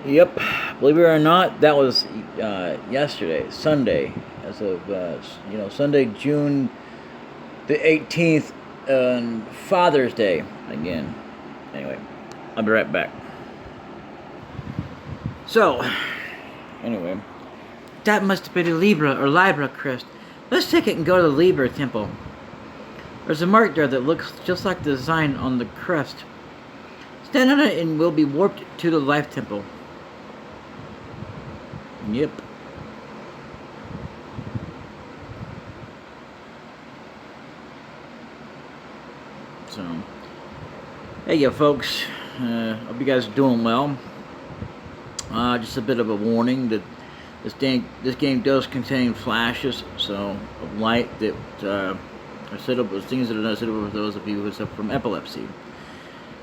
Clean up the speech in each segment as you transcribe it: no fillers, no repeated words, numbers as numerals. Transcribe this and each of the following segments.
Yep, believe it or not, that was yesterday, Sunday, as of Sunday, June the 18th, on Father's Day again. Anyway, I'll be right back. So, anyway, that must have been a Libra or Libra crest. Let's take it and go to the Libra temple. There's a mark there that looks just like the design on the crest. Stand on it and we'll be warped to the Life Temple. Yep. So, hey, you folks. Hope you guys are doing well. Just a bit of a warning that this game does contain flashes, so of light that are set up with things that are not suitable for those of you who suffer from epilepsy.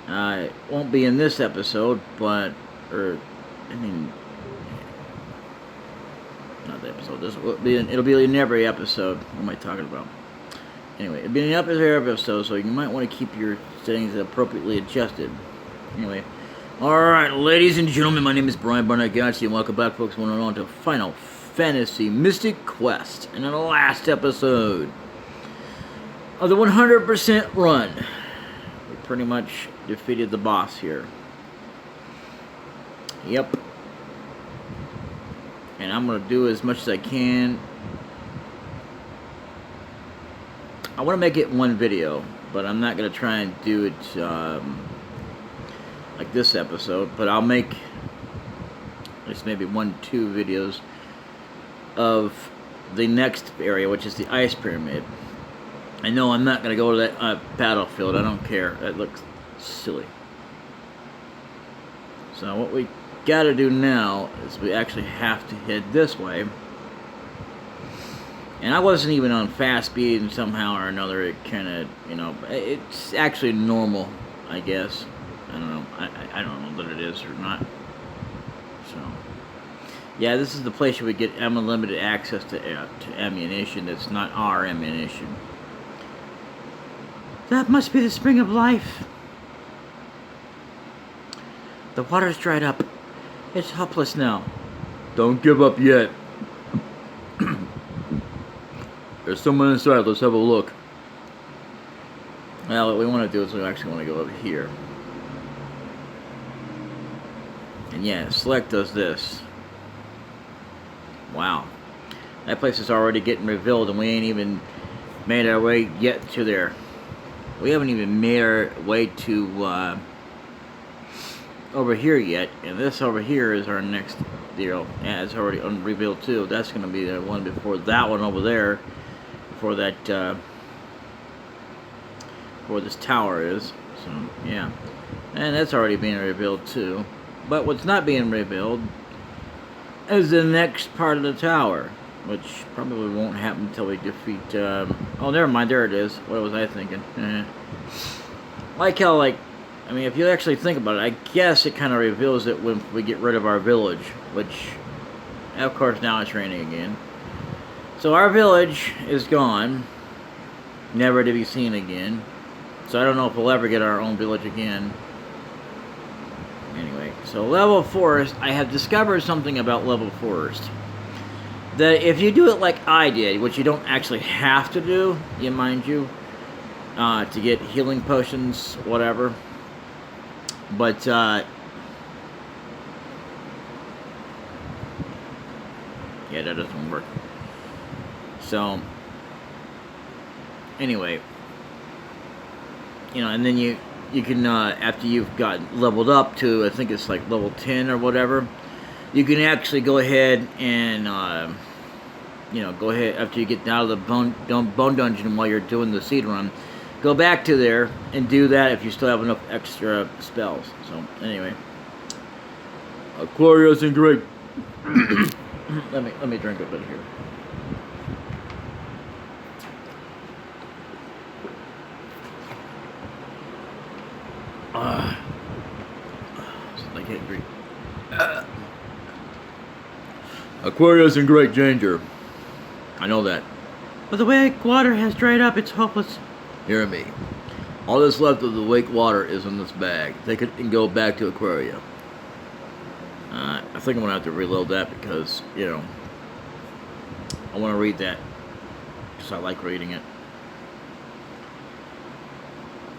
It won't be in this episode, not the episode. It'll be in every episode. What am I talking about? Anyway, it'll be in every episode, so you might want to keep your settings appropriately adjusted. Anyway, alright, ladies and gentlemen, my name is Brian Barnett-Gotchi, and welcome back, folks. We're on to Final Fantasy Mystic Quest. And in the last episode of the 100% run, we pretty much defeated the boss here. Yep. And I'm going to do as much as I can. I want to make it one video, but I'm not going to try and do it like this episode. But I'll make at least maybe 1-2 videos of the next area, which is the Ice Pyramid. I know I'm not going to go to that battlefield. I don't care. That looks silly. So what we got to do now is we actually have to head this way. And I wasn't even on fast speed, and somehow or another it kind of, it's actually normal, I guess. I don't know. I don't know that it is or not. So, yeah, this is the place where we get unlimited access to ammunition that's not our ammunition. That must be the spring of life. The water's dried up. It's helpless now. Don't give up yet. There's someone inside. Let's have a look. Well, what we want to do is we actually want to go over here. And yeah, select does this. Wow. That place is already getting revealed, and we ain't even made our way yet to there. We haven't even made our way to over here yet, and this over here is our next deal. Yeah, it's already unrevealed too. That's going to be the one before that one over there, before that, where this tower is. So yeah, and that's already being revealed too. But what's not being revealed is the next part of the tower, which probably won't happen until we defeat. Oh, never mind. There it is. What was I thinking? Like how, if you actually think about it, I guess it kind of reveals it when we get rid of our village, which, of course, now it's raining again. So our village is gone, never to be seen again. So I don't know if we'll ever get our own village again. Anyway, so level forest, I have discovered something about level forest. That if you do it like I did, which you don't actually have to do, mind you, to get healing potions, whatever. But, yeah, that doesn't work. So, anyway, and then you can, after you've gotten leveled up to, I think it's like level 10 or whatever, you can actually go ahead and, go ahead, after you get out of the bone dungeon while you're doing the seed run, go back to there and do that if you still have enough extra spells. So, anyway. Glorious and great. let me drink a bit here. I can't drink. Aquarius in great danger. I know that. But the wake water has dried up. It's hopeless. Hear me. All that's left of the wake water is in this bag. Take it and go back to Aquaria. I think I'm going to have to reload that because, you know, I want to read that because I like reading it.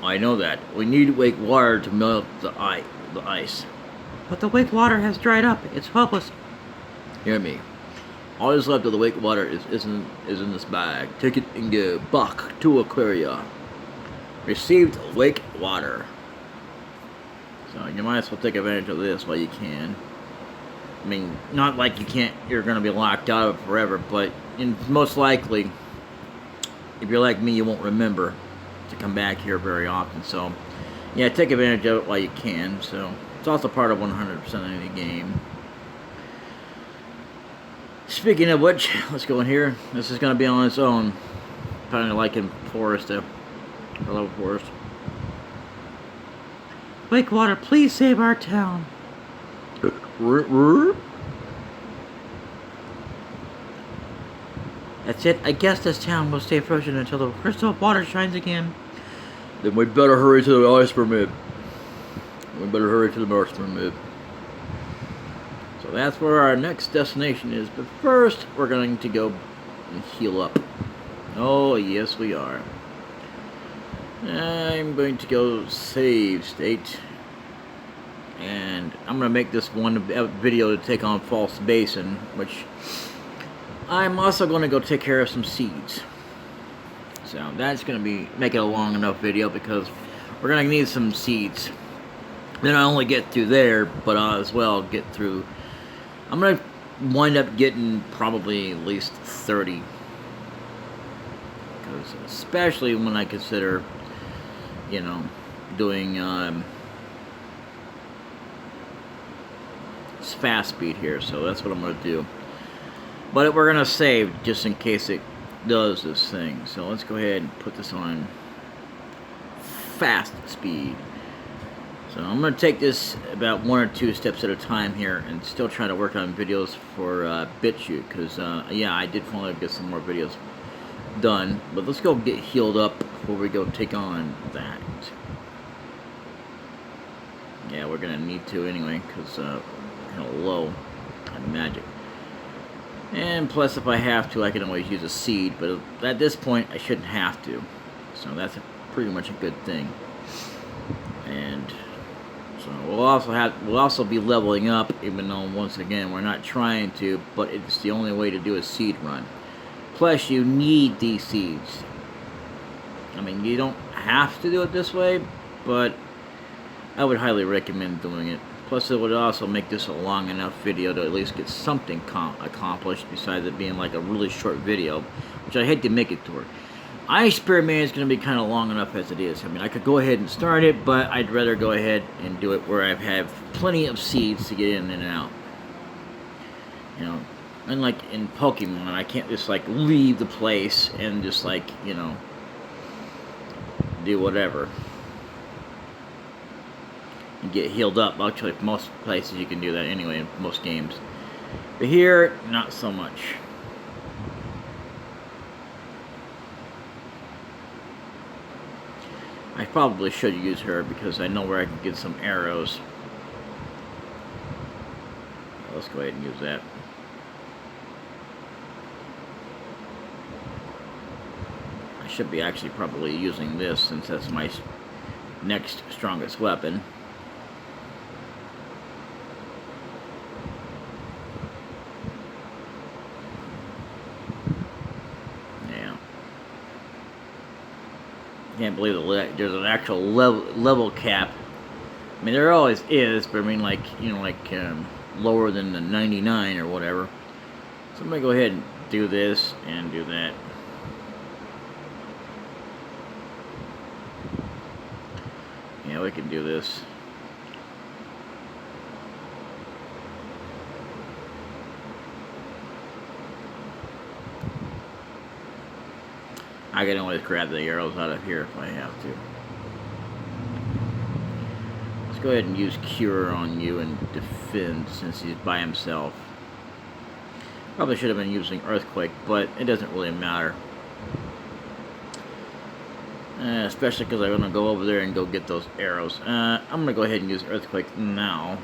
I know that. We need wake water to melt the ice. But the wake water has dried up. It's hopeless. Hear me. All that's left of the wake water is in this bag. Take it and go back to Aquaria. Received wake water. So you might as well take advantage of this while you can. I mean, not like you're going to be locked out of it forever, but most likely, if you're like me, you won't remember to come back here very often. So, yeah, take advantage of it while you can. So, it's also part of 100% of the game. Speaking of which, let's go in here. This is going to be on its own. Kind of like in Forest, Hello, Forest. Wakewater, please save our town. That's it. I guess this town will stay frozen until the crystal water shines again. Then we better hurry to the ice pyramid. So that's where our next destination is. But first, we're going to go and heal up. Oh, yes, we are. I'm going to go save state. And I'm going to make this one video to take on False Basin, which I'm also going to go take care of some seeds. So that's going to be make it a long enough video because we're going to need some seeds. Then I only get through there, but I'll as well get through. I'm going to wind up getting probably at least 30. Because especially when I consider, you know, doing fast speed here. So that's what I'm going to do. But we're going to save just in case it does this thing. So let's go ahead and put this on fast speed. So I'm going to take this about 1 or 2 steps at a time here and still try to work on videos for BitChute. Because, yeah, I did want to get some more videos done. But let's go get healed up before we go take on that. Yeah, we're going to need to anyway because kind of low on magic. And plus, if I have to, I can always use a seed. But at this point, I shouldn't have to. So that's pretty much a good thing. And so we'll also be leveling up, even though once again we're not trying to. But it's the only way to do a seed run. Plus, you need these seeds. I mean, you don't have to do it this way, but I would highly recommend doing it. Plus, it would also make this a long enough video to at least get something accomplished, besides it being like a really short video, which I hate to make it to her. Ice Pyramid is going to be kind of long enough as it is. I mean, I could go ahead and start it, but I'd rather go ahead and do it where I have plenty of seeds to get in and out. You know, unlike in Pokemon, I can't just like leave the place and just like, you know, do whatever. Get healed up. Actually, most places you can do that anyway in most games, but here not so much. I probably should use her because I know where I can get some arrows. Let's go ahead and use that. I should be actually probably using this since that's my next strongest weapon. Can't believe that there's an actual level cap. I mean, there always is, but I mean, like, you know, like lower than the 99 or whatever. So I'm gonna go ahead and do this and do that. Yeah, we can do this. I can always grab the arrows out of here if I have to. Let's go ahead and use Cure on you and defend since he's by himself. Probably should have been using Earthquake, but it doesn't really matter. Especially because I'm going to go over there and go get those arrows. I'm going to go ahead and use Earthquake now.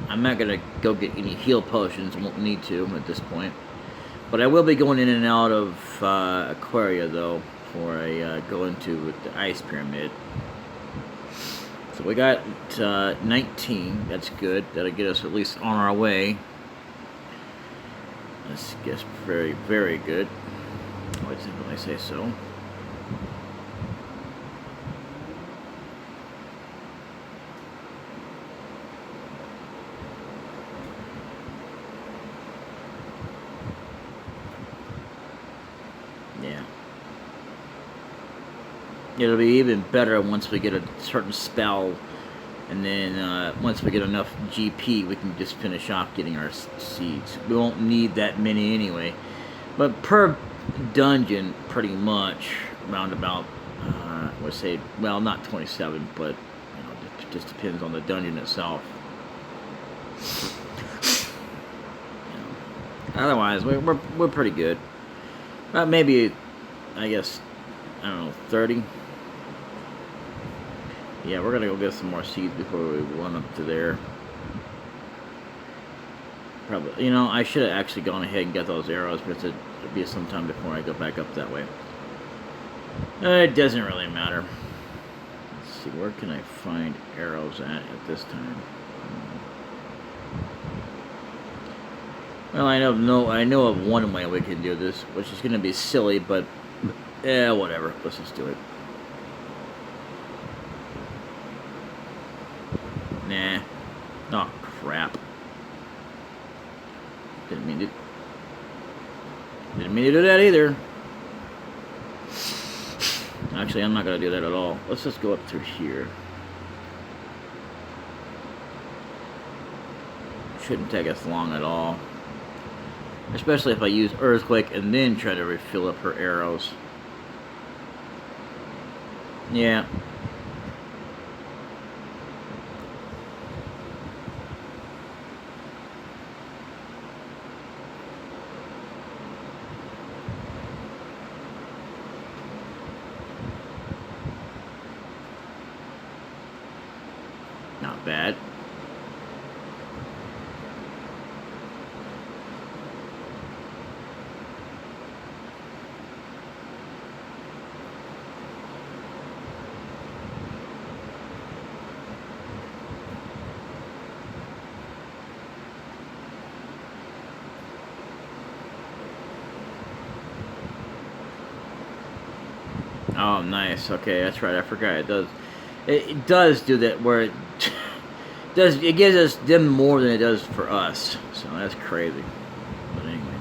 I'm not gonna go get any heal potions. Won't need to at this point. But I will be going in and out of Aquaria though before I go into the ice pyramid. So we got 19. That's good. That'll get us at least on our way. That's just very, very good. I would simply say so. Yeah. It'll be even better once we get a certain spell, and then once we get enough GP, we can just finish off getting our seeds. We won't need that many anyway. But per dungeon, pretty much, around about, I would say, well, not 27, but it just depends on the dungeon itself. Otherwise, we're pretty good. Maybe, I guess, I don't know, 30. Yeah, we're gonna go get some more seeds before we run up to there. Probably, I should have actually gone ahead and got those arrows, but it'd be some time before I go back up that way. It doesn't really matter. Let's see, where can I find arrows at this time? Well, I know of one way we can do this, which is going to be silly, but whatever. Let's just do it. Nah. Oh, crap. Didn't mean to do that either. Actually, I'm not going to do that at all. Let's just go up through here. Shouldn't take us long at all. Especially if I use Earthquake and then try to refill up her arrows. Yeah. Not bad. Oh, nice. Okay, that's right. I forgot. It does do that where it does. It gives us them more than it does for us. So that's crazy. But anyway,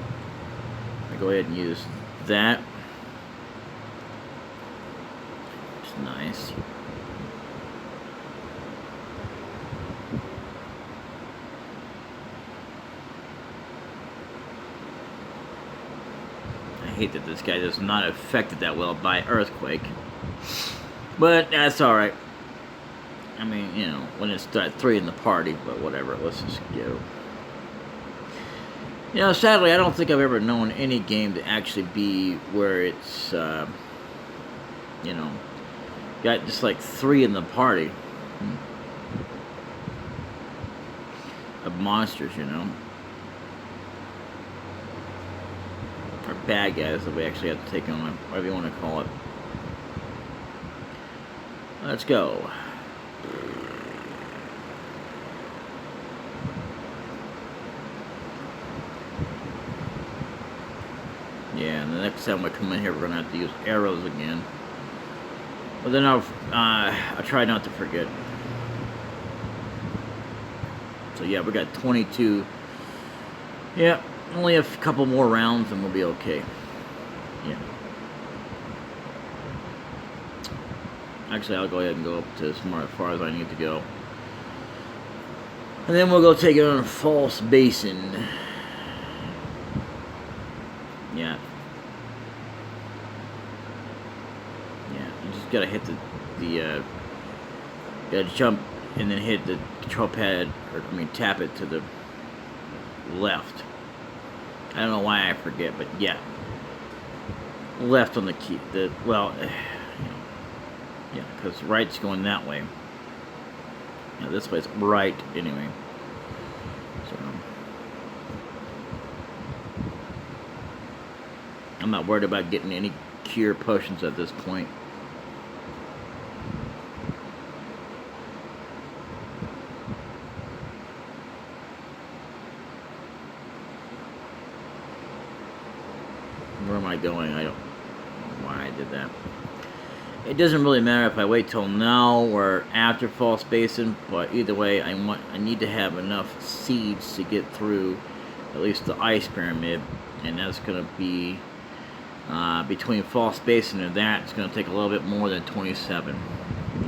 I go ahead and use that. It's nice. I hate that this guy is not affected that well by Earthquake. But that's alright. I mean, when it's 3 in the party, but whatever, let's just go. Sadly, I don't think I've ever known any game to actually be where it's, got just like 3 in the party. Of monsters, Or bad guys that we actually have to take on, whatever you want to call it. Let's go. Yeah, and the next time we come in here, we're gonna have to use arrows again. But then I'll try not to forget. So yeah, we got 22. Yeah, only a couple more rounds and we'll be okay. Yeah. Actually, I'll go ahead and go up to as far as I need to go. And then we'll go take it on a false basin. Yeah. Yeah, you just gotta hit gotta jump and then hit the control pad, tap it to the left. I don't know why I forget, but yeah. Left on the key, yeah, because right's going that way. Yeah, this way's right, anyway. I'm not worried about getting any cure potions at this point. Where am I going? I don't know why I did that. It doesn't really matter if I wait till now or after False Basin, but either way, I need to have enough seeds to get through at least the ice pyramid, and that's going to be between False Basin and that. It's going to take a little bit more than 27,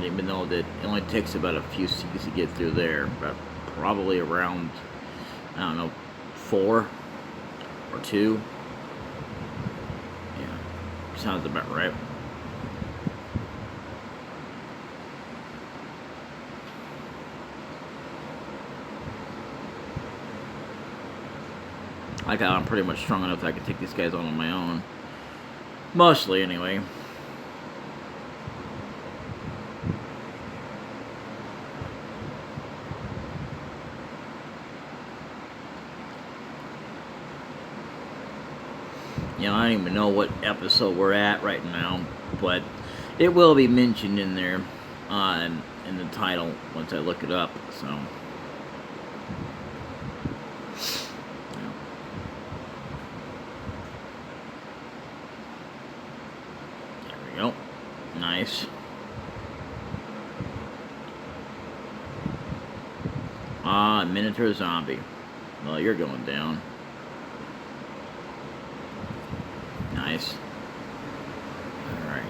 even though that it only takes about a few seeds to get through there, but probably around, I don't know, 4 or 2. Yeah, sounds about right. I'm pretty much strong enough that I can take these guys on my own. Mostly, anyway. You know, I don't even know what episode we're at right now, but it will be mentioned in there in the title once I look it up, so... Yep, nice. Minotaur zombie. Well, you're going down. Nice. Alright.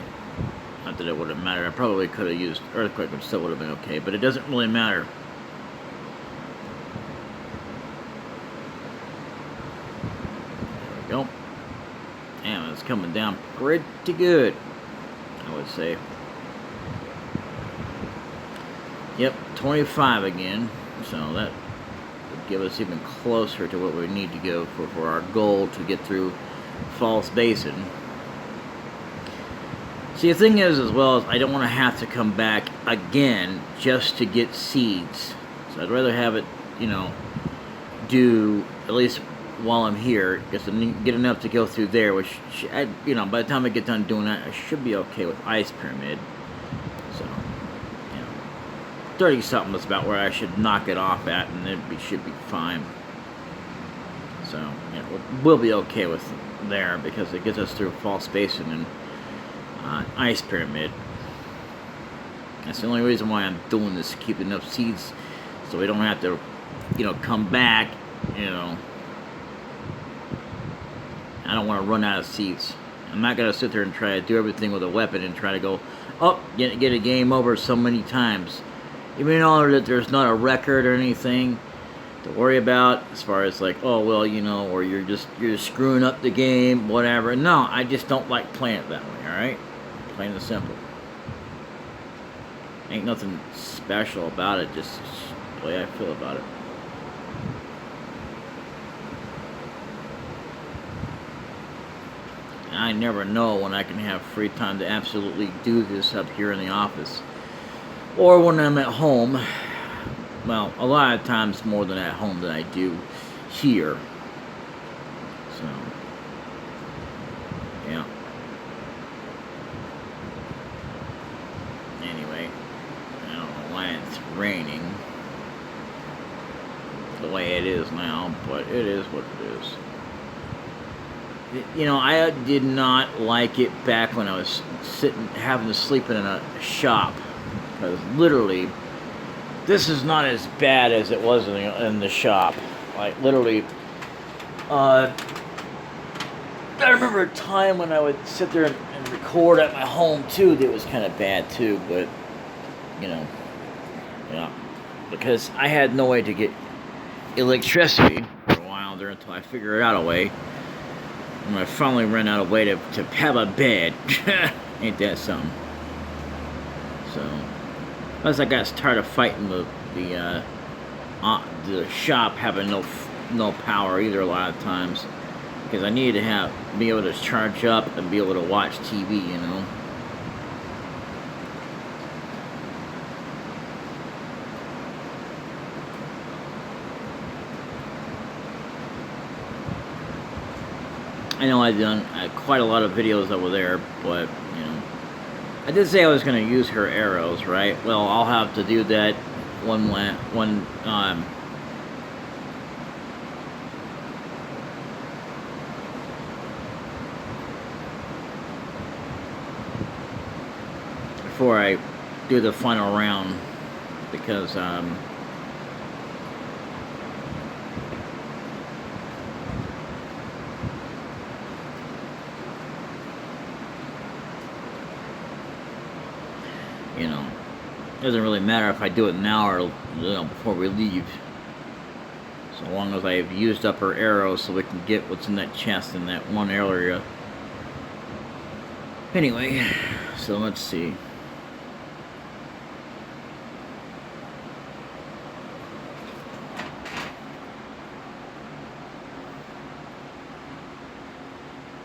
Not that it would have mattered. I probably could have used Earthquake and still would have been okay, but it doesn't really matter. There we go. Damn, it's coming down pretty good, I would say. Yep, 25 again. So that would give us even closer to what we need to go for our goal to get through False Basin. See, the thing is, as well, is I don't want to have to come back again just to get seeds. So I'd rather have it, you know, do at least while I'm here, get enough to go through there, which, you know, by the time I get done doing that, I should be okay with Ice Pyramid. So, you know, 30-something is about where I should knock it off at, and it should be fine. So, you know, we'll be okay with there, because it gets us through False Basin and Ice Pyramid. That's the only reason why I'm doing this, to keep enough seeds so we don't have to, you know, come back, you know. I don't want to run out of seeds. I'm not going to sit there and try to do everything with a weapon and try to go, oh, get a game over so many times. Even though that there's not a record or anything to worry about as far as like, oh, well, you know, or you're just screwing up the game, whatever. No, I just don't like playing it that way, alright? Plain and simple. Ain't nothing special about it, just the way I feel about it. I never know when I can have free time to absolutely do this up here in the office. Or when I'm at home. Well, a lot of times more than at home than I do here. So, yeah. Anyway, I don't know why it's raining the way it is now, but it is what it is. You know, I did not like it back when I was having to sleep in a shop. Because literally, this is not as bad as it was in the shop. Like, literally, I remember a time when I would sit there and record at my home, too, that was kind of bad, too. But, you know, yeah. Because I had no way to get electricity for a while there until I figured out a way. When I finally ran out of way to have a bed. Ain't that something? So, plus I got tired of fighting the shop having no power either a lot of times, because I needed to be able to charge up and be able to watch TV, you know. I know I've done quite a lot of videos over there, but you know, I did say I was going to use her arrows, right? Well, I'll have to do that one before I do the final round, because you know, it doesn't really matter if I do it now or before we leave, so long as I've used up her arrows so we can get what's in that chest in that one area. Anyway, so let's see.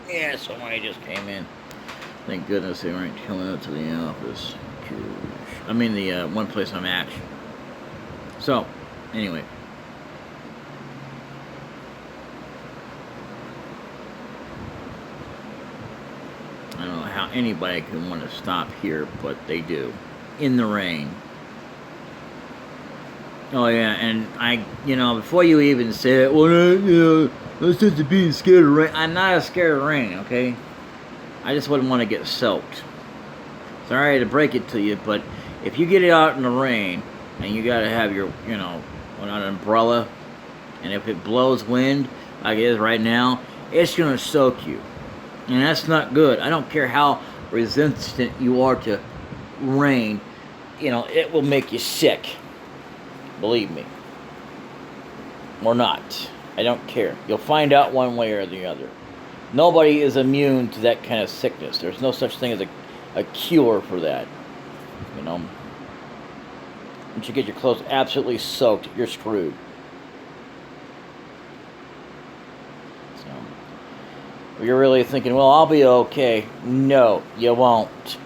Yeah, somebody just came in. Thank goodness they weren't coming up to the office. I mean the one place I'm at. So, anyway. I don't know how anybody can want to stop here, but they do. In the rain. Oh yeah, and before you even say it, well, that's just being scared of rain. I'm not scared of rain, okay? I just wouldn't want to get soaked. Sorry to break it to you, but if you get it out in the rain and you gotta have your, an umbrella, and if it blows wind like it is right now, it's gonna soak you, and that's not good. I don't care how resistant you are to rain, it will make you sick. Believe me. Or not. I don't care. You'll find out one way or the other. Nobody is immune to that kind of sickness. There's no such thing as a cure for that. Once you get your clothes absolutely soaked, you're screwed. So, if you're really thinking, well, I'll be okay. No, you won't.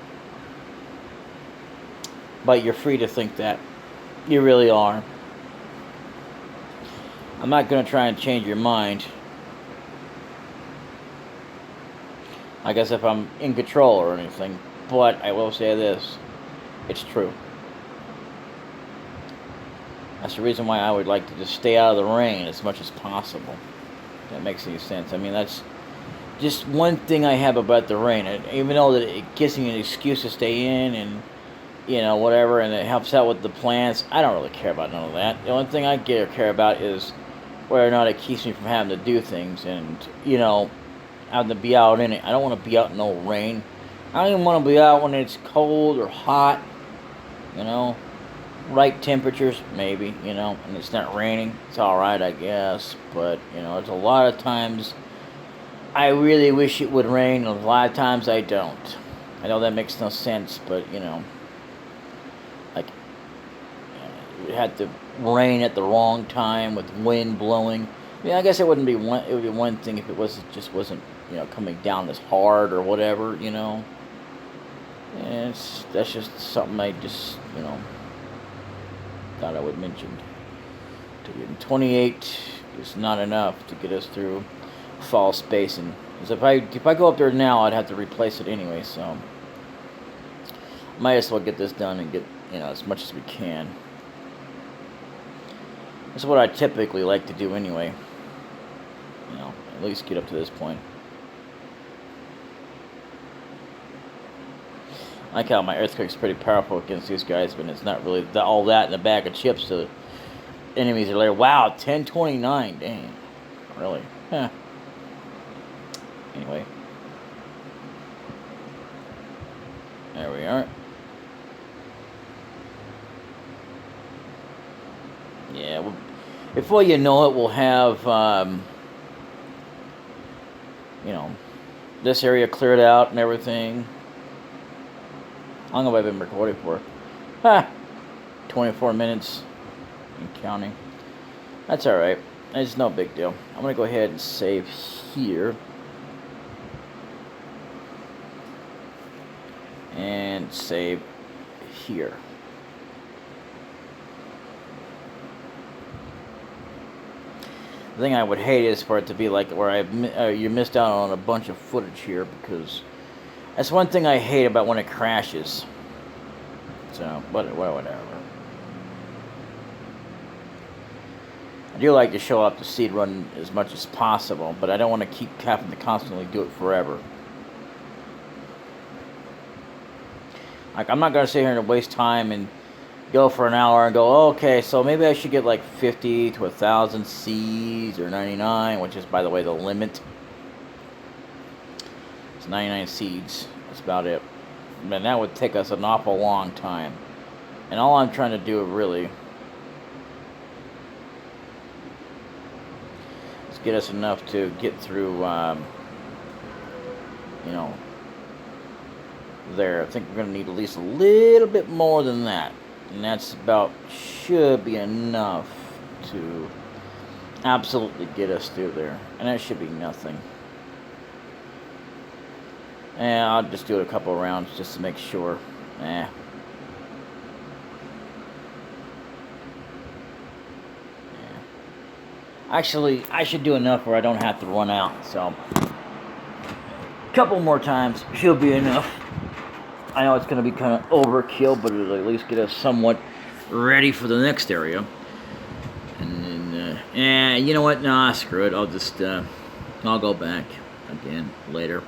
But you're free to think that. You really are. I'm not going to try and change your mind. I guess if I'm in control or anything. But I will say this. It's true. That's the reason why I would like to just stay out of the rain as much as possible. If that makes any sense. I mean, that's just one thing I have about the rain. Even though that it gives me an excuse to stay in and whatever, and it helps out with the plants. I don't really care about none of that. The only thing I care about is whether or not it keeps me from having to do things and, having to be out in it. I don't want to be out in no rain. I don't even want to be out when it's cold or hot, right temperatures, maybe, and it's not raining. It's alright, I guess, but, there's a lot of times I really wish it would rain, and a lot of times I don't. I know that makes no sense, but, it had to rain at the wrong time with wind blowing. I mean, I guess it wouldn't be one. It would be one thing if it just wasn't coming down as hard or whatever. And that's just something I just thought I would mention to you. 28 is not enough to get us through False Basin. Because if I go up there now, I'd have to replace it anyway. So might as well get this done and get as much as we can. That's what I typically like to do anyway. At least get up to this point. I like how my earthquake's pretty powerful against these guys, but it's not really all that in a bag of chips to enemies are like, wow, 1029, dang. Really? Huh. Anyway. There we are. Yeah, well, before you know it, we'll have, this area cleared out and everything. How long have I been recording for? 24 minutes and counting. That's alright. It's no big deal. I'm going to go ahead and save here. And save here. The thing I would hate is for it to be like where you missed out on a bunch of footage here, because that's one thing I hate about when it crashes. So, whatever. I do like to show up the seed run as much as possible, but I don't want to keep having to constantly do it forever. Like, I'm not going to sit here and waste time and go for an hour and go, oh, okay, so maybe I should get like 50 to 1,000 seeds or 99, which is, by the way, the limit. It's 99 seeds. That's about it. And that would take us an awful long time. And all I'm trying to do really is get us enough to get through, there. I think we're going to need at least a little bit more than that. And that's should be enough to absolutely get us through there. And that should be nothing. And I'll just do it a couple of rounds just to make sure. Yeah. Actually, I should do enough where I don't have to run out. So, a couple more times should be enough. I know it's going to be kind of overkill, but it'll at least get us somewhat ready for the next area. And then, you know what? Nah, screw it. I'll go back again later.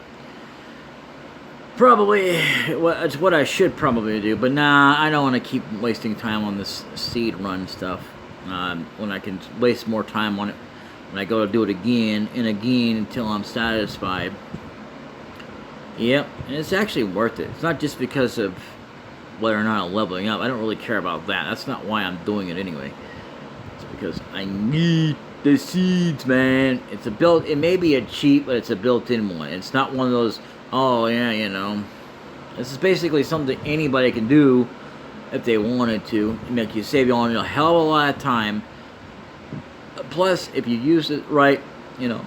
Probably, it's what I should probably do, but nah, I don't want to keep wasting time on this seed run stuff. When I can waste more time on it when I go to do it again and again until I'm satisfied. Yep, and it's actually worth it. It's not just because of whether or not I'm leveling up. I don't really care about that. That's not why I'm doing it anyway. It's because I need the seeds, man. It may be a cheat, but it's a built-in one. It's not one of those, oh yeah, This is basically something anybody can do if they wanted to. Make you save you on a hell of a lot of time. Plus, if you use it right, it'd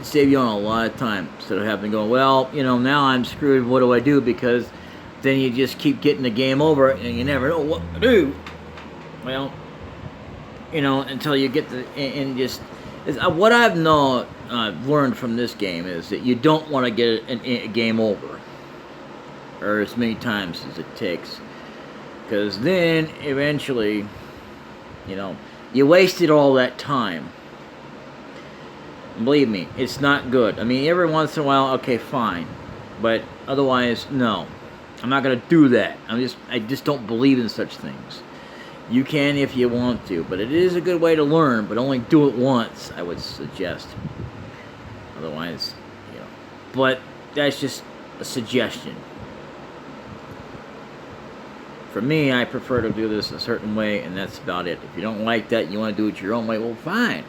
save you on a lot of time instead of having to go, well, now I'm screwed. What do I do? Because then you just keep getting the game over and you never know what to do. Well, until you get what I've learned from this game is that you don't want to get a game over or as many times as it takes, because then eventually, you wasted all that time. Believe me, it's not good. I mean, every once in a while, okay, fine. But otherwise, no. I'm not going to do that. I just don't believe in such things. You can if you want to, but it is a good way to learn, but only do it once, I would suggest. Otherwise, But that's just a suggestion. For me, I prefer to do this a certain way, and that's about it. If you don't like that, you want to do it your own way, well, fine.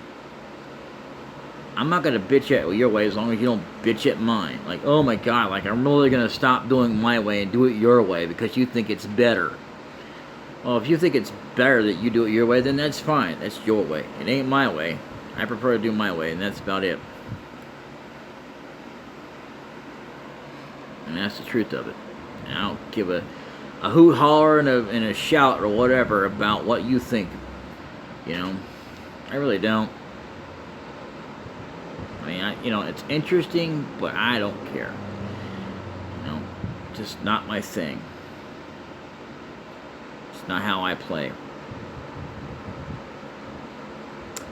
I'm not going to bitch at your way as long as you don't bitch at mine. Like, oh my god, like I'm really going to stop doing my way and do it your way because you think it's better. Well, if you think it's better that you do it your way, then that's fine. That's your way. It ain't my way. I prefer to do my way, and that's about it. And that's the truth of it. And I don't give a hoot, holler, and a shout or whatever about what you think. I really don't. I mean, it's interesting, but I don't care. Just not my thing. It's not how I play.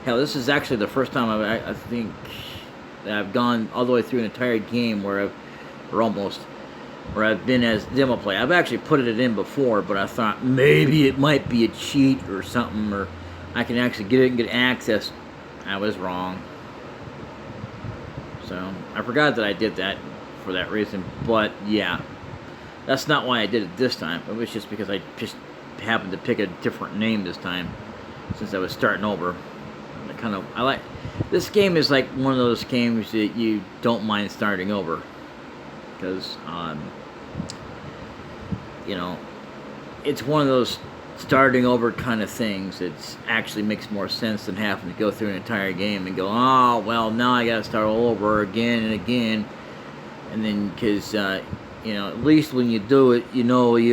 Hell, this is actually the first time I think that I've gone all the way through an entire game where I've been as demo play. I've actually put it in before, but I thought maybe it might be a cheat or something, or I can actually get it and get access. I was wrong. So, I forgot that I did that for that reason, but yeah. That's not why I did it this time. It was just because I just happened to pick a different name this time, since I was starting over. This game is like one of those games that you don't mind starting over. Because, it's one of those starting over kind of things that actually makes more sense than having to go through an entire game and go, oh, well, now I gotta start all over again and again. And then, because, at least when you do it, you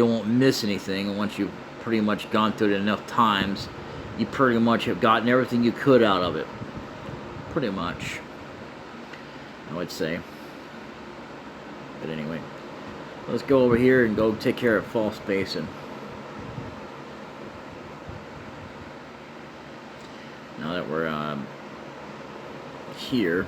won't miss anything. And once you've pretty much gone through it enough times, you pretty much have gotten everything you could out of it. pretty much, I would say. But anyway, let's go over here and go take care of False Basin. Now that we're here.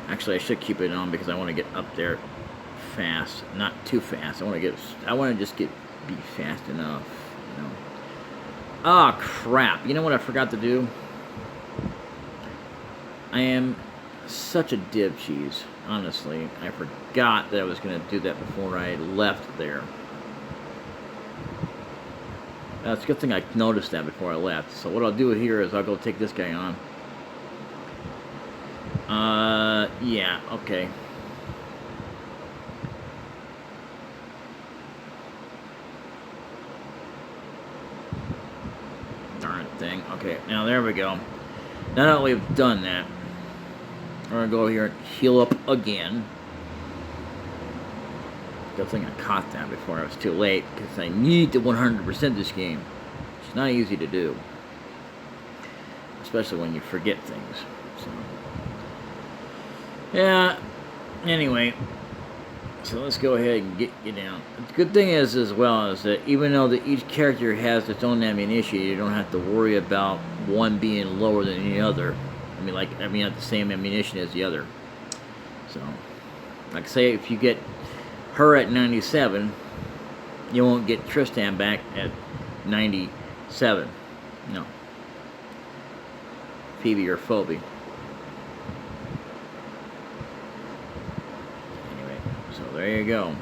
Actually, I should keep it on because I want to get up there fast, not too fast. I want to just be fast enough, you know. Ah, crap. You know what I forgot to do? I am such a dib cheese, honestly. I forgot that I was going to do that before I left there. It's a good thing I noticed that before I left. So what I'll do here is I'll go take this guy on. Yeah, okay. Darn thing. Okay, now there we go. Now that we've done that, we're gonna go here and heal up again. Good thing I caught that before I was too late, because I need to 100% this game. It's not easy to do, especially when you forget things. So, yeah. Anyway, so let's go ahead and get you down. The good thing is, as well, is that even though that each character has its own ammunition, you don't have to worry about one being lower than the other. I mean, not the same ammunition as the other. So, like, say if you get her at 97, you won't get Tristan back at 97. No. Phoebe or Phoebe. Anyway, so there you go.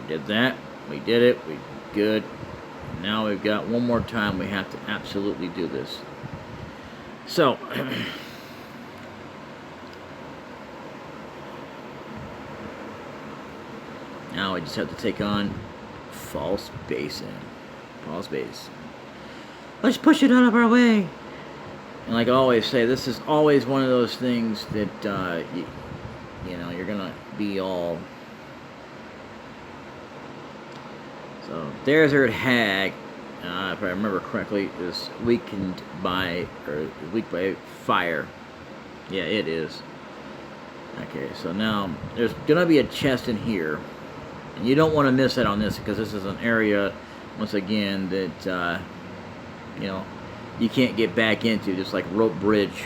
We did that. We did it. We good. Now we've got one more time. We have to absolutely do this. So. Now we just have to take on False Basin. False Basin. Let's push it out of our way. And like I always say, this is always one of those things that, you know, you're going to be all... So, Desert Hag, if I remember correctly, is weakened by, or weak by fire. Yeah, it is. Okay, so now, there's going to be a chest in here. And you don't want to miss out on this, because this is an area, once again, that, you know, you can't get back into, just like Rope Bridge.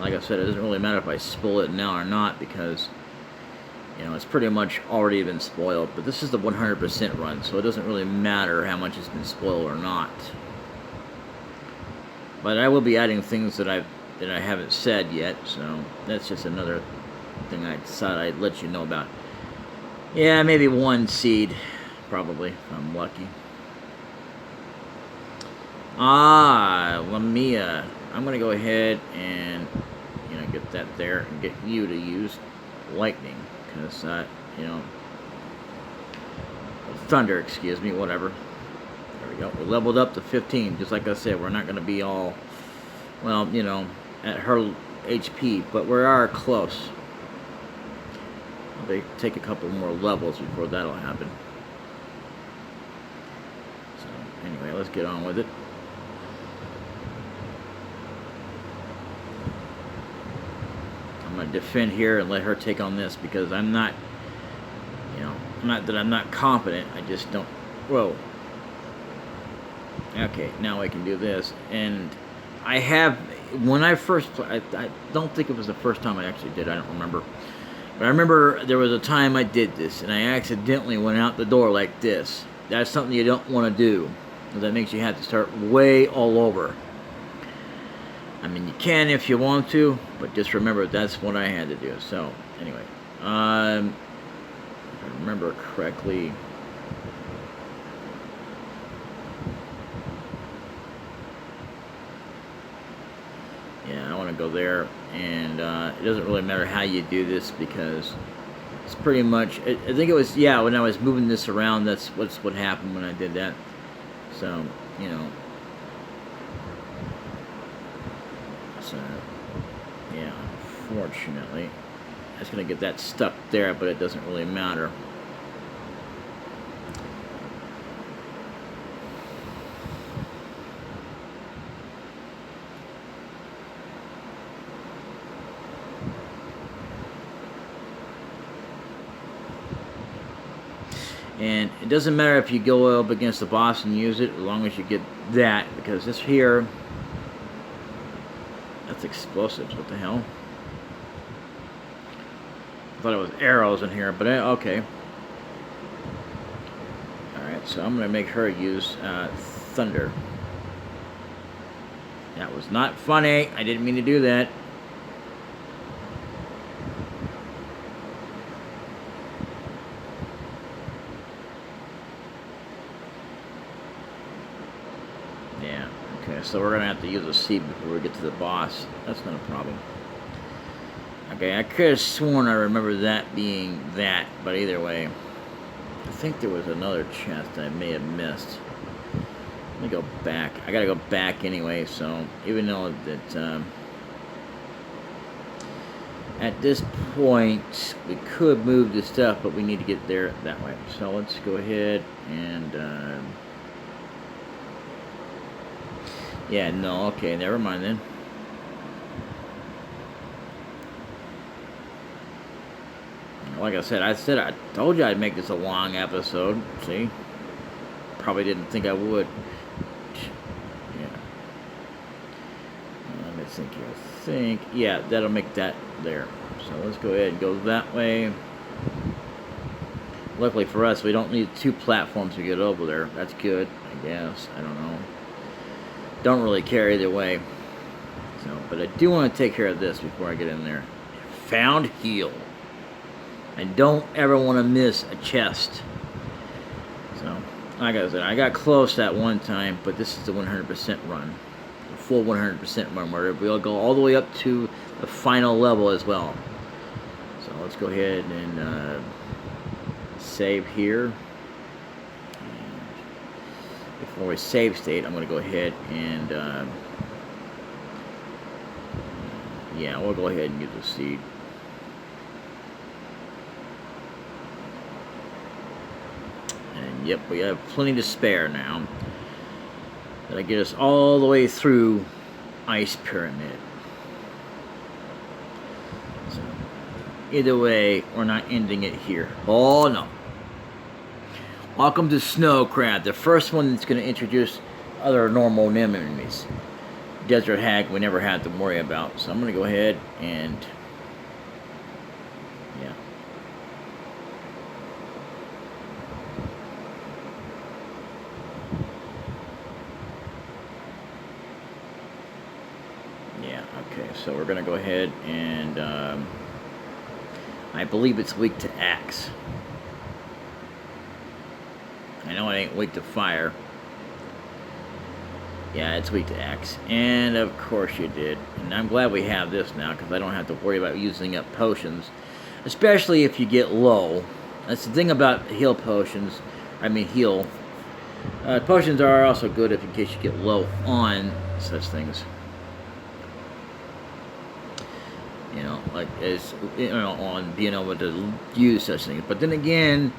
Like I said, it doesn't really matter if I spoil it now or not, because, you know, it's pretty much already been spoiled. But this is the 100% run, so it doesn't really matter how much it's been spoiled or not. But I will be adding things that I haven't said yet, so that's just another thing I decided I'd let you know about. Yeah, maybe one seed, probably, if I'm lucky. Ah, Lamia. I'm going to go ahead and, you know, get that there and get you to use lightning, because, you know, thunder, excuse me, whatever. There we go. We leveled up to 15. Just like I said, we're not going to be all, well, you know, at her HP, but we are close. They take a couple more levels before that'll happen. So, anyway, let's get on with it. I'm going to defend here and let her take on this, because I'm not, you know, not that I'm not confident, I just don't, whoa. Okay, now I can do this, and I have, when I first, I don't think it was the first time I actually did, I don't remember. But I remember there was a time I did this, and I accidentally went out the door like this. That's something you don't want to do, because that makes you have to start way all over. I mean, you can if you want to, but just remember that's what I had to do. So, anyway, if I remember correctly, yeah, I want to go there, and it doesn't really matter how you do this, because it's pretty much, I think it was, yeah, when I was moving this around, that's what happened when I did that. So, you know, so, yeah, unfortunately. It's going to get that stuck there, but it doesn't really matter. And it doesn't matter if you go up against the boss and use it, as long as you get that, because this here, that's explosives. What the hell? I thought it was arrows in here, but okay. Alright, so I'm going to make her use thunder. That was not funny. I didn't mean to do that. Yeah, okay, so we're going to have to use a seed before we get to the boss. That's not a problem. Okay, I could have sworn I remember that being that, but either way. I think there was another chest I may have missed. Let me go back. I gotta go back anyway, so even though that at this point we could move the stuff, but we need to get there that way. So let's go ahead and yeah, no, okay, never mind then. Like I said, I told you I'd make this a long episode. See? Probably didn't think I would. Yeah. Let me think here. I think, yeah, that'll make that there. So let's go ahead and go that way. Luckily for us, we don't need 2 platforms to get over there. That's good, I guess. I don't know. Don't really care either way. So, but I do want to take care of this before I get in there. Found heal. I don't ever want to miss a chest. So, like I said, I got close that one time, but this is the 100% run. The full 100% run where we'll go all the way up to the final level as well. So let's go ahead and save here. And before we save state, I'm going to go ahead and yeah, we'll go ahead and use the seed. And yep, we have plenty to spare now. That'll get us all the way through Ice Pyramid. So, either way, we're not ending it here. Oh no. Welcome to Snow Crab, the first one that's going to introduce other normal enemies. Desert Hag we never had to worry about. So I'm going to go ahead and yeah. Yeah, okay, so we're going to go ahead and I believe it's weak to axe. I know it ain't weak to fire. Yeah, it's weak to axe. And of course you did. And I'm glad we have this now, because I don't have to worry about using up potions. Especially if you get low. That's the thing about heal potions. I mean heal. Potions are also good if in case you get low on such things. You know, like as you know, on being able to use such things. But then again,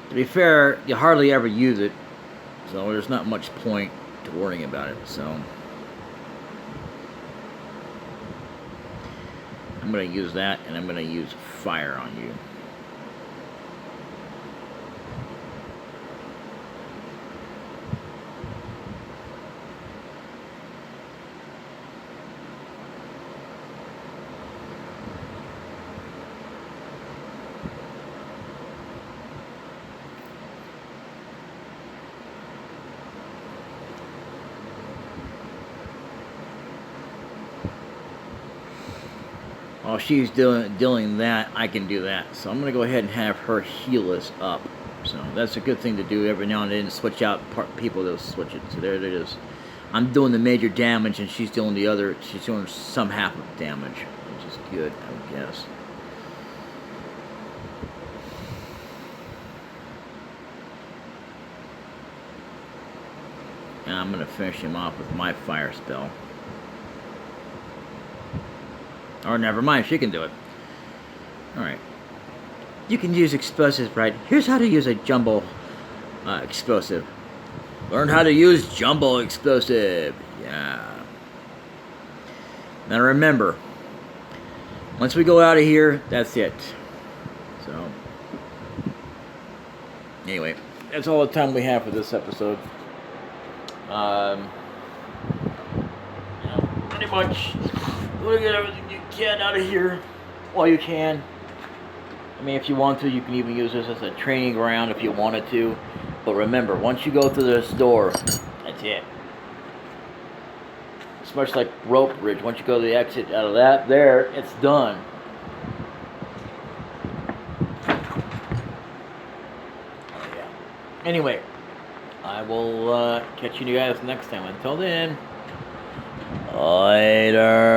to be fair, you hardly ever use it. So there's not much point to worrying about it. So I'm going to use that, and I'm going to use fire on you. While she's doing that, I can do that. So I'm going to go ahead and have her heal us up. So that's a good thing to do every now and then, switch out people that'll switch it. So there it is. I'm doing the major damage, and she's doing the other. She's doing some half of damage, which is good, I guess. And I'm going to finish him off with my fire spell. Or never mind, she can do it. Alright. You can use explosives, right? Here's how to use a jumbo explosive. Learn how to use jumbo explosive. Yeah. Now remember, once we go out of here, that's it. So, anyway, that's all the time we have for this episode. Pretty much, look at everything you can out of here while you can. I mean, if you want to, you can even use this as a training ground if you wanted to. But remember, once you go through this door, that's it. It's much like rope bridge. Once you go to the exit out of that, there, it's done. Yeah. Anyway, I will catch you guys next time. Until then, later.